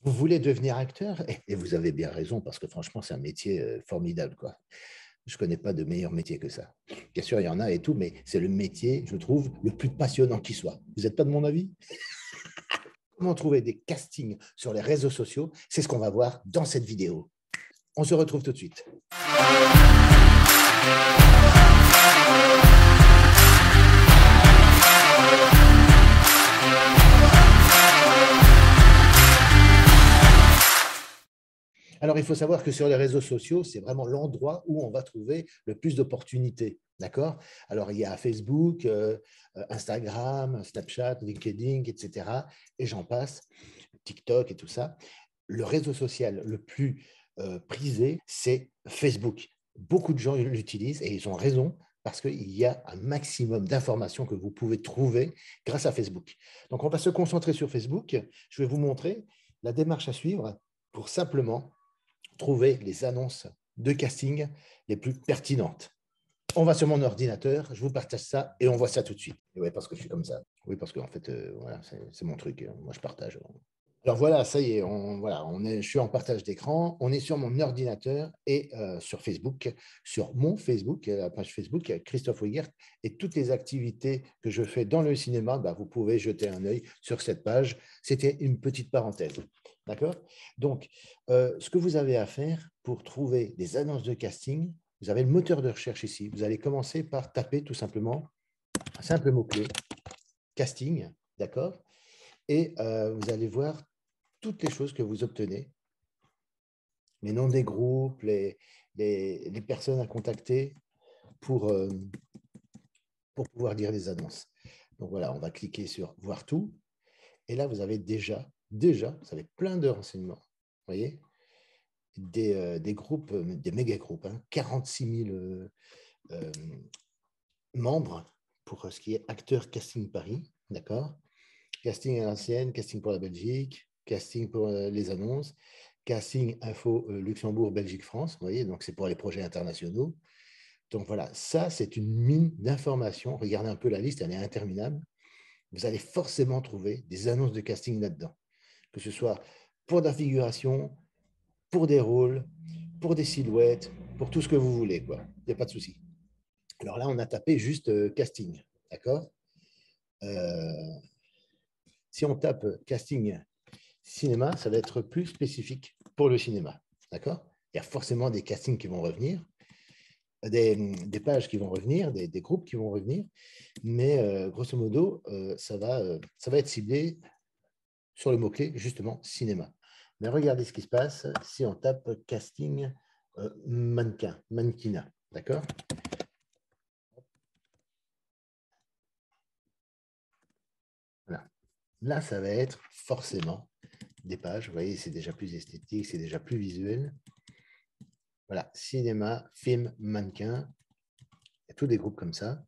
Vous voulez devenir acteur? Et vous avez bien raison, parce que franchement, c'est un métier formidable, quoi. Je ne connais pas de meilleur métier que ça. Bien sûr, il y en a et tout, mais c'est le métier, je trouve, le plus passionnant qui soit. Vous n'êtes pas de mon avis? Comment trouver des castings sur les réseaux sociaux? C'est ce qu'on va voir dans cette vidéo. On se retrouve tout de suite. Alors, il faut savoir que sur les réseaux sociaux, c'est vraiment l'endroit où on va trouver le plus d'opportunités. D'accord? Alors, il y a Facebook, Instagram, Snapchat, LinkedIn, etc. Et j'en passe, TikTok et tout ça. Le réseau social le plus prisé, c'est Facebook. Beaucoup de gens l'utilisent et ils ont raison parce qu'il y a un maximum d'informations que vous pouvez trouver grâce à Facebook. Donc, on va se concentrer sur Facebook. Je vais vous montrer la démarche à suivre pour simplement trouver les annonces de casting les plus pertinentes. On va sur mon ordinateur, je vous partage ça et on voit ça tout de suite. Oui, parce que je suis comme ça. Oui, parce qu'en fait, voilà, c'est mon truc. Moi, je partage. Alors voilà, ça y est, je suis en partage d'écran, on est sur mon ordinateur et sur Facebook, sur mon Facebook, la page Facebook, Christophe Wiegert, et toutes les activités que je fais dans le cinéma, vous pouvez jeter un œil sur cette page. C'était une petite parenthèse. D'accord? Donc, ce que vous avez à faire pour trouver des annonces de casting, vous avez le moteur de recherche ici. Vous allez commencer par taper tout simplement un simple mot-clé, casting, d'accord? Et vous allez voir toutes les choses que vous obtenez, les noms des groupes, les personnes à contacter pour pouvoir lire les annonces. Donc voilà, on va cliquer sur « Voir tout ». Et là, vous avez déjà, vous avez plein de renseignements. Vous voyez, des groupes, des méga-groupes, 46 000 membres pour ce qui est acteur casting Paris, d'accord? Casting à l'ancienne, casting pour la Belgique, casting pour les annonces, casting info Luxembourg, Belgique, France, vous voyez, donc c'est pour les projets internationaux. Donc voilà, ça c'est une mine d'informations. Regardez un peu la liste, elle est interminable. Vous allez forcément trouver des annonces de casting là-dedans, que ce soit pour de la figuration, pour des rôles, pour des silhouettes, pour tout ce que vous voulez, quoi. Il n'y a pas de souci. Alors là, on a tapé juste casting, d'accord? Si on tape casting cinéma, ça va être plus spécifique pour le cinéma, d'accord? Il y a forcément des castings qui vont revenir, des pages qui vont revenir, des groupes qui vont revenir, mais grosso modo, ça va être ciblé sur le mot-clé, justement, cinéma. Mais regardez ce qui se passe si on tape casting mannequin, mannequinat, d'accord? Voilà. Là, ça va être forcément des pages, vous voyez, c'est déjà plus esthétique, c'est déjà plus visuel. Voilà, cinéma, film, mannequin, il y a tous des groupes comme ça,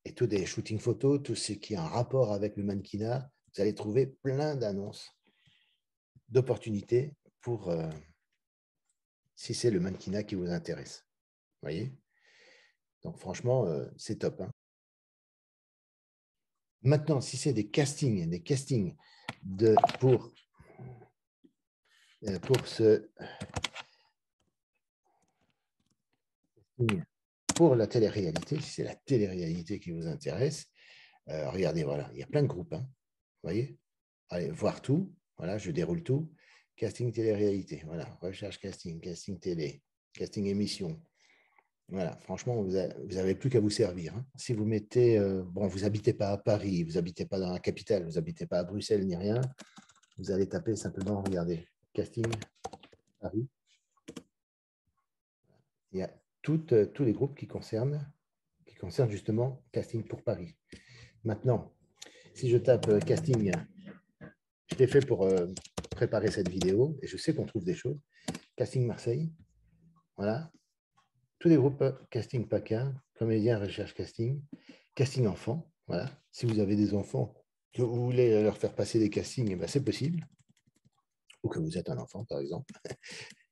et tous des shootings photos, tout ce qui a un rapport avec le mannequinat, vous allez trouver plein d'annonces, d'opportunités pour, si c'est le mannequinat qui vous intéresse. Vous voyez? Donc franchement, c'est top. Maintenant, si c'est des castings pour la télé-réalité, si c'est la télé-réalité qui vous intéresse, regardez, voilà, il y a plein de groupes. Vous voyez? Allez, voir tout. Voilà, je déroule tout. Casting télé-réalité. Voilà, recherche casting, casting télé, casting émission. Voilà, franchement, vous n'avez plus qu'à vous servir. Si vous mettez, bon, vous n'habitez pas à Paris, vous n'habitez pas dans la capitale, vous n'habitez pas à Bruxelles ni rien, vous allez taper simplement, regardez, casting Paris. Il y a tous les groupes qui concernent justement casting pour Paris. Maintenant, si je tape casting, je l'ai fait pour préparer cette vidéo et je sais qu'on trouve des choses. Casting Marseille, voilà. Tous les groupes casting PACA, comédien recherche casting, casting enfant, voilà. Si vous avez des enfants que vous voulez leur faire passer des castings, c'est possible. Ou que vous êtes un enfant, par exemple.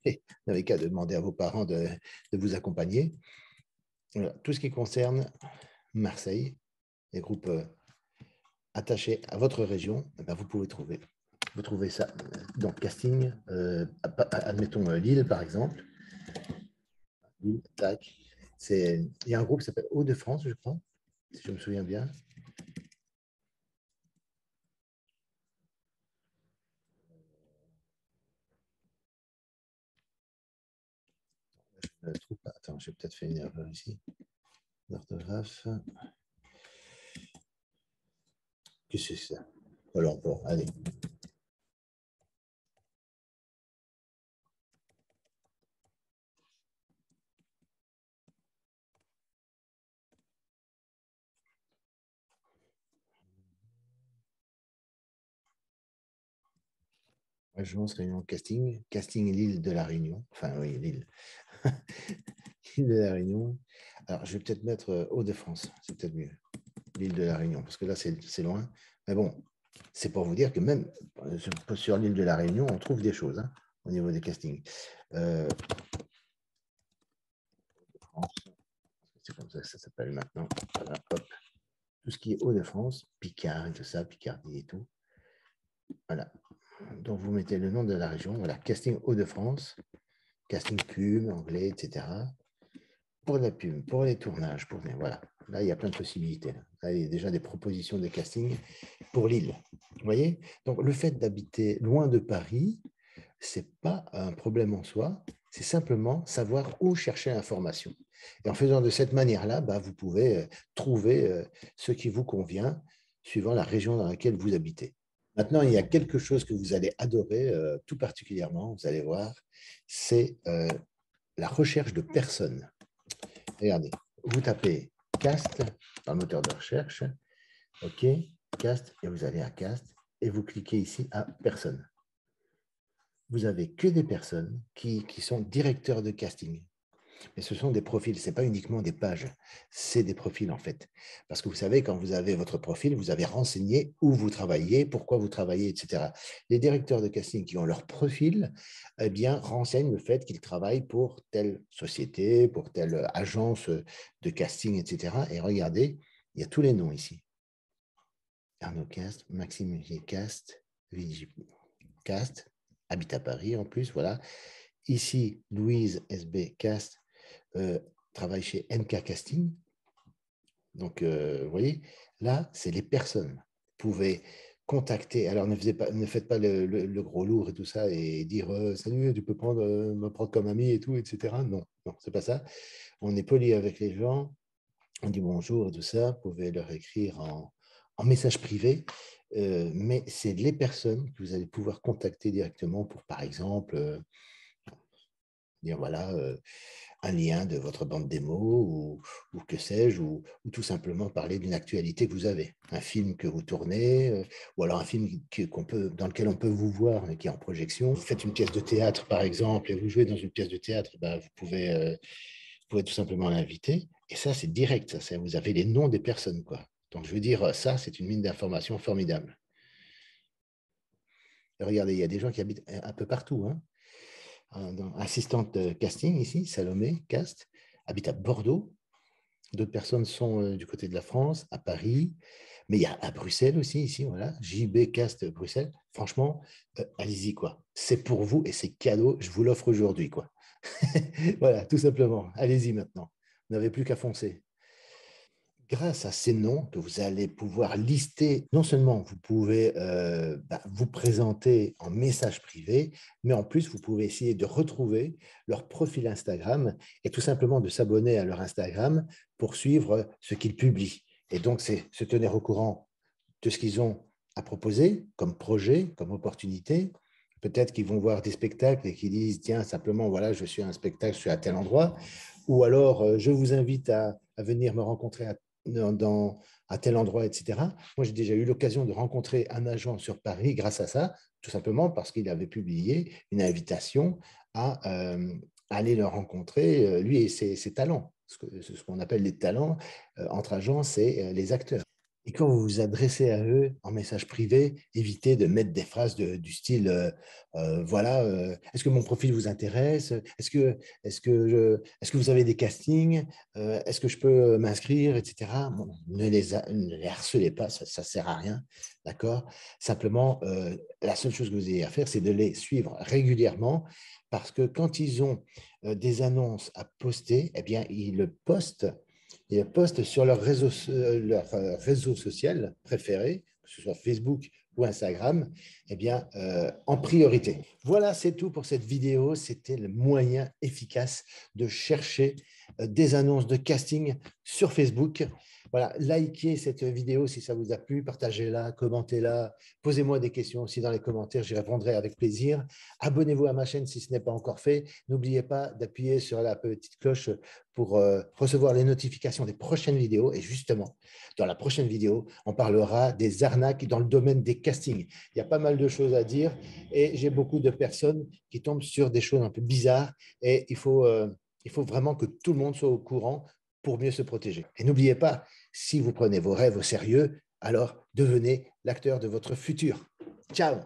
Et vous n'avez qu'à demander à vos parents de vous accompagner. Voilà. Tout ce qui concerne Marseille, les groupes attachés à votre région, vous pouvez trouver. Vous trouvez ça dans casting, admettons Lille par exemple. Lille, tac. Il y a un groupe qui s'appelle Hauts-de-France, je crois, si je me souviens bien. Je ne trouve pas. Attends, j'ai peut-être fait une erreur ici. D'orthographe. Qu'est-ce que c'est ça? Alors, bon, allez. Agence Réunion Casting. Casting Lille de la Réunion. Enfin, oui, Lille. L'île de la Réunion. Alors, je vais peut-être mettre Hauts-de-France, c'est peut-être mieux. L'île de la Réunion, parce que là, c'est loin. Mais bon, c'est pour vous dire que même sur l'île de la Réunion, on trouve des choses hein, au niveau des castings. C'est comme ça que ça s'appelle maintenant. Voilà, hop. Tout ce qui est Hauts-de-France, Picard et tout ça, Picardie et tout. Voilà. Donc, vous mettez le nom de la région. Voilà, casting Hauts-de-France, casting pub, anglais, etc. Pour la pub, pour les tournages, voilà. Là, il y a plein de possibilités. Là, il y a déjà des propositions de casting pour Lille. Vous voyez? Donc, le fait d'habiter loin de Paris, ce n'est pas un problème en soi, c'est simplement savoir où chercher l'information. Et en faisant de cette manière-là, bah, vous pouvez trouver ce qui vous convient suivant la région dans laquelle vous habitez. Maintenant, il y a quelque chose que vous allez adorer tout particulièrement, vous allez voir, c'est la recherche de personnes. Regardez, vous tapez Cast dans le moteur de recherche, OK, Cast, et vous allez à Cast, et vous cliquez ici à Personne. Vous n'avez que des personnes qui sont directeurs de casting. Mais ce sont des profils, ce n'est pas uniquement des pages, c'est des profils en fait. Parce que vous savez, quand vous avez votre profil, vous avez renseigné où vous travaillez, pourquoi vous travaillez, etc. Les directeurs de casting qui ont leur profil, eh bien, renseignent le fait qu'ils travaillent pour telle société, pour telle agence de casting, etc. Et regardez, il y a tous les noms ici. Arnaud Cast, Maxime Cast, Luigi Cast, habite à Paris en plus, voilà. Ici, Louise SB Cast, travaille chez MK Casting. Donc, vous voyez, là, c'est les personnes. Vous pouvez contacter. Alors, ne faites pas le gros lourd et tout ça et dire salut, tu peux me prendre comme ami et tout, etc. Non, non, c'est pas ça. On est poli avec les gens. On dit bonjour et tout ça. Vous pouvez leur écrire en message privé. Mais c'est les personnes que vous allez pouvoir contacter directement pour, par exemple, dire voilà, un lien de votre bande démo ou que sais-je, ou tout simplement parler d'une actualité que vous avez, un film que vous tournez, ou alors un film dans lequel on peut vous voir, mais qui est en projection. Vous faites une pièce de théâtre, par exemple, et vous jouez dans une pièce de théâtre, ben, vous pouvez tout simplement l'inviter. Et ça, c'est direct, ça, vous avez les noms des personnes, quoi. Donc, je veux dire, ça, c'est une mine d'informations formidable. Et regardez, il y a des gens qui habitent un peu partout, hein. Assistante de casting ici, Salomé Cast, habite à Bordeaux. D'autres personnes sont du côté de la France, à Paris, mais il y a à Bruxelles aussi, ici, voilà, JB Cast Bruxelles. Franchement, allez-y, quoi. C'est pour vous et c'est cadeau, je vous l'offre aujourd'hui, quoi. Voilà, tout simplement. Allez-y maintenant. Vous n'avez plus qu'à foncer. Grâce à ces noms que vous allez pouvoir lister, non seulement vous pouvez vous présenter en message privé, mais en plus, vous pouvez essayer de retrouver leur profil Instagram et tout simplement de s'abonner à leur Instagram pour suivre ce qu'ils publient. Et donc, c'est se tenir au courant de ce qu'ils ont à proposer comme projet, comme opportunité. Peut-être qu'ils vont voir des spectacles et qu'ils disent, tiens, simplement, voilà, je suis à un spectacle, je suis à tel endroit. Ou alors, je vous invite à venir me rencontrer à tel endroit, etc. Moi, j'ai déjà eu l'occasion de rencontrer un agent sur Paris grâce à ça, tout simplement parce qu'il avait publié une invitation à aller le rencontrer, lui et ses talents. Ce qu'on appelle les talents entre agents, c'est les acteurs. Et quand vous vous adressez à eux en message privé, évitez de mettre des phrases du style voilà, est-ce que mon profil vous intéresse? Est-ce que vous avez des castings? Est-ce que je peux m'inscrire, etc. Bon, ne les harcelez pas, ça ne sert à rien. D'accord? Simplement, la seule chose que vous ayez à faire, c'est de les suivre régulièrement parce que quand ils ont des annonces à poster, eh bien, ils le postent sur leur réseau social préféré, que ce soit Facebook ou Instagram, eh bien, en priorité. Voilà, c'est tout pour cette vidéo. C'était le moyen efficace de chercher des annonces de casting sur Facebook. Voilà, likez cette vidéo si ça vous a plu, partagez-la, commentez-la, posez-moi des questions aussi dans les commentaires, j'y répondrai avec plaisir. Abonnez-vous à ma chaîne si ce n'est pas encore fait. N'oubliez pas d'appuyer sur la petite cloche pour recevoir les notifications des prochaines vidéos. Et justement, dans la prochaine vidéo, on parlera des arnaques dans le domaine des castings. Il y a pas mal de choses à dire et j'ai beaucoup de personnes qui tombent sur des choses un peu bizarres et il faut vraiment que tout le monde soit au courant pour mieux se protéger. Et n'oubliez pas, si vous prenez vos rêves au sérieux, alors devenez l'acteur de votre futur. Ciao!